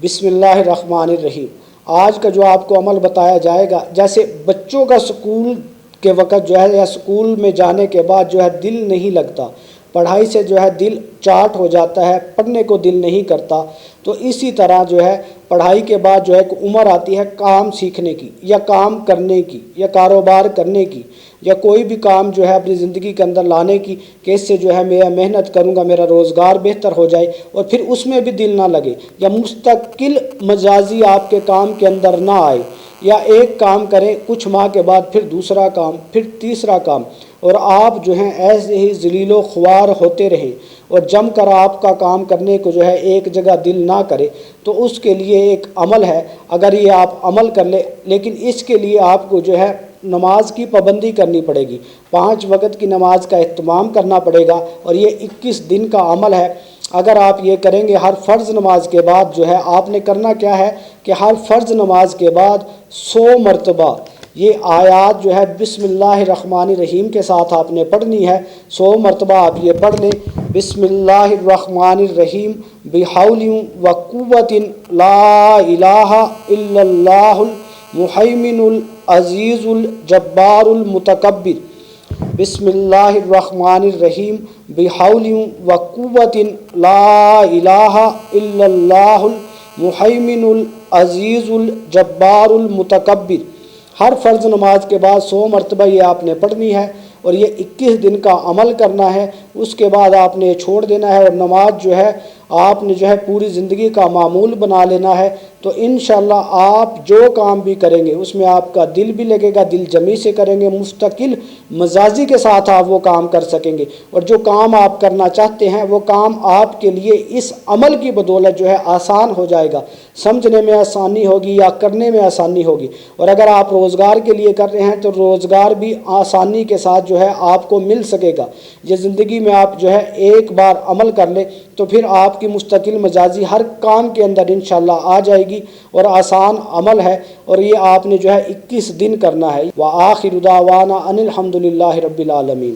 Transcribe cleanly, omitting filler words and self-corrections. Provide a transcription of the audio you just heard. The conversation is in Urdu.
بسم اللہ الرحمن الرحیم۔ آج کا جو آپ کو عمل بتایا جائے گا، جیسے بچوں کا سکول کے وقت جو ہے یا سکول میں جانے کے بعد جو ہے دل نہیں لگتا، پڑھائی سے جو ہے دل چاٹ ہو جاتا ہے، پڑھنے کو دل نہیں کرتا، تو اسی طرح جو ہے پڑھائی کے بعد جو ہے ایک عمر آتی ہے کام سیکھنے کی یا کام کرنے کی یا کاروبار کرنے کی یا کوئی بھی کام جو ہے اپنی زندگی کے اندر لانے کی، کہ اس سے جو ہے میں محنت کروں گا، میرا روزگار بہتر ہو جائے، اور پھر اس میں بھی دل نہ لگے یا مستقل مزاجی آپ کے کام کے اندر نہ آئے، یا ایک کام کریں کچھ ماہ کے بعد پھر دوسرا کام، پھر تیسرا کام، اور آپ جو ہیں ایسے ہی ذلیل و خوار ہوتے رہیں اور جم کر آپ کا کام کرنے کو جو ہے ایک جگہ دل نہ کرے، تو اس کے لیے ایک عمل ہے۔ اگر یہ آپ عمل کر لیں، لیکن اس کے لیے آپ کو جو ہے نماز کی پابندی کرنی پڑے گی، 5 وقت کی نماز کا اہتمام کرنا پڑے گا، اور یہ 21 دن کا عمل ہے۔ اگر آپ یہ کریں گے، ہر فرض نماز کے بعد جو ہے آپ نے کرنا کیا ہے کہ ہر فرض نماز کے بعد 100 مرتبہ یہ آیات جو ہے بسم اللہ الرحمن الرحیم کے ساتھ آپ نے پڑھنی ہے۔ 100 مرتبہ آپ یہ پڑھ لیں، بسم اللہ الرحمن الرحیم بحول و قوت لا الہ الا اللہ المحیمن العزیز الجبار المتکبر، بسم اللہ الرحمن الرحیم بحول و قوت لا الہ الا اللہ المحیمن العزیز الجبار المتکبر۔ ہر فرض نماز کے بعد 100 مرتبہ یہ آپ نے پڑھنی ہے، اور یہ 21 دن کا عمل کرنا ہے۔ اس کے بعد آپ نے چھوڑ دینا ہے، اور نماز جو ہے آپ نے جو ہے پوری زندگی کا معمول بنا لینا ہے۔ تو انشاءاللہ آپ جو کام بھی کریں گے اس میں آپ کا دل بھی لگے گا، دل جمی سے کریں گے، مستقل مزاجی کے ساتھ آپ وہ کام کر سکیں گے، اور جو کام آپ کرنا چاہتے ہیں وہ کام آپ کے لیے اس عمل کی بدولت جو ہے آسان ہو جائے گا، سمجھنے میں آسانی ہوگی یا کرنے میں آسانی ہوگی۔ اور اگر آپ روزگار کے لیے کر رہے ہیں تو روزگار بھی آسانی کے ساتھ جو ہے آپ کو مل سکے گا۔ یہ زندگی میں آپ جو ہے ایک بار عمل کر لیں تو پھر آپ کی مستقل مزاجی ہر کام کے اندر انشاءاللہ آ جائے گی، اور آسان عمل ہے، اور یہ آپ نے جو ہے 21 دن کرنا ہے۔ وآخر دعوانا ان الحمد للہ رب العالمین۔